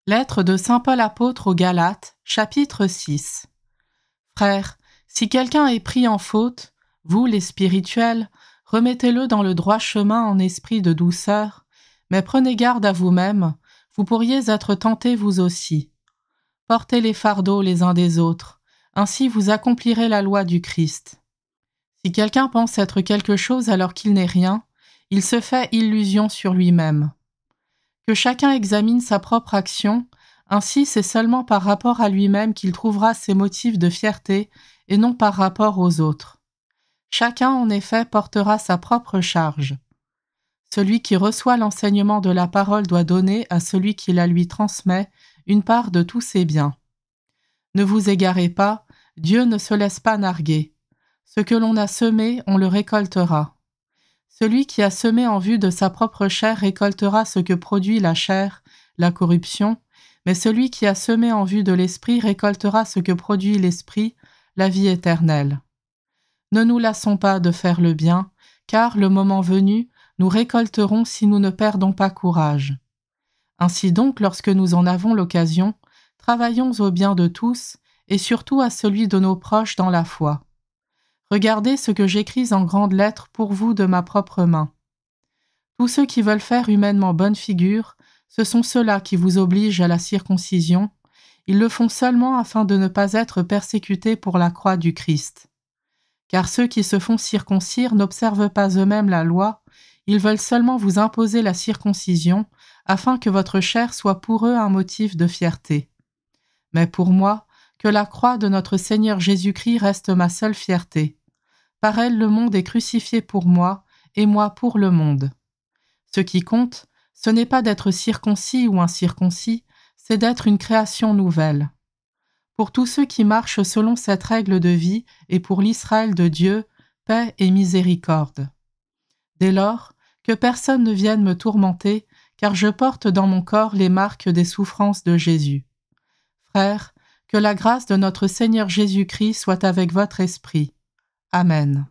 Lettre de saint Paul apôtre aux Galates, chapitre 6. Frères, si quelqu'un est pris en faute, vous, les spirituels, remettez-le dans le droit chemin en esprit de douceur, mais prenez garde à vous-même, vous pourriez être tentés vous aussi. Portez les fardeaux les uns des autres, ainsi vous accomplirez la loi du Christ. Si quelqu'un pense être quelque chose alors qu'il n'est rien, il se fait illusion sur lui-même. Que chacun examine sa propre action, ainsi c'est seulement par rapport à lui-même qu'il trouvera ses motifs de fierté et non par rapport aux autres. Chacun en effet portera sa propre charge. Celui qui reçoit l'enseignement de la parole doit donner à celui qui la lui transmet une part de tous ses biens. Ne vous égarez pas, Dieu ne se laisse pas narguer. Ce que l'on a semé, on le récoltera. Celui qui a semé en vue de sa propre chair récoltera ce que produit la chair, la corruption, mais celui qui a semé en vue de l'esprit récoltera ce que produit l'esprit, la vie éternelle. Ne nous lassons pas de faire le bien, car le moment venu, nous récolterons si nous ne perdons pas courage. Ainsi donc, lorsque nous en avons l'occasion, travaillons au bien de tous, et surtout à celui de nos proches dans la foi. Regardez ce que j'écris en grandes lettres pour vous de ma propre main. Tous ceux qui veulent faire humainement bonne figure, ce sont ceux-là qui vous obligent à la circoncision. Ils le font seulement afin de ne pas être persécutés pour la croix du Christ. Car ceux qui se font circoncire n'observent pas eux-mêmes la loi, ils veulent seulement vous imposer la circoncision, afin que votre chair soit pour eux un motif de fierté. Mais pour moi, que la croix de notre Seigneur Jésus-Christ reste ma seule fierté. Par elle, le monde est crucifié pour moi, et moi pour le monde. Ce qui compte, ce n'est pas d'être circoncis ou incirconcis, c'est d'être une création nouvelle. Pour tous ceux qui marchent selon cette règle de vie et pour l'Israël de Dieu, paix et miséricorde. Dès lors, que personne ne vienne me tourmenter, car je porte dans mon corps les marques des souffrances de Jésus. Frères, que la grâce de notre Seigneur Jésus-Christ soit avec votre esprit. Amen.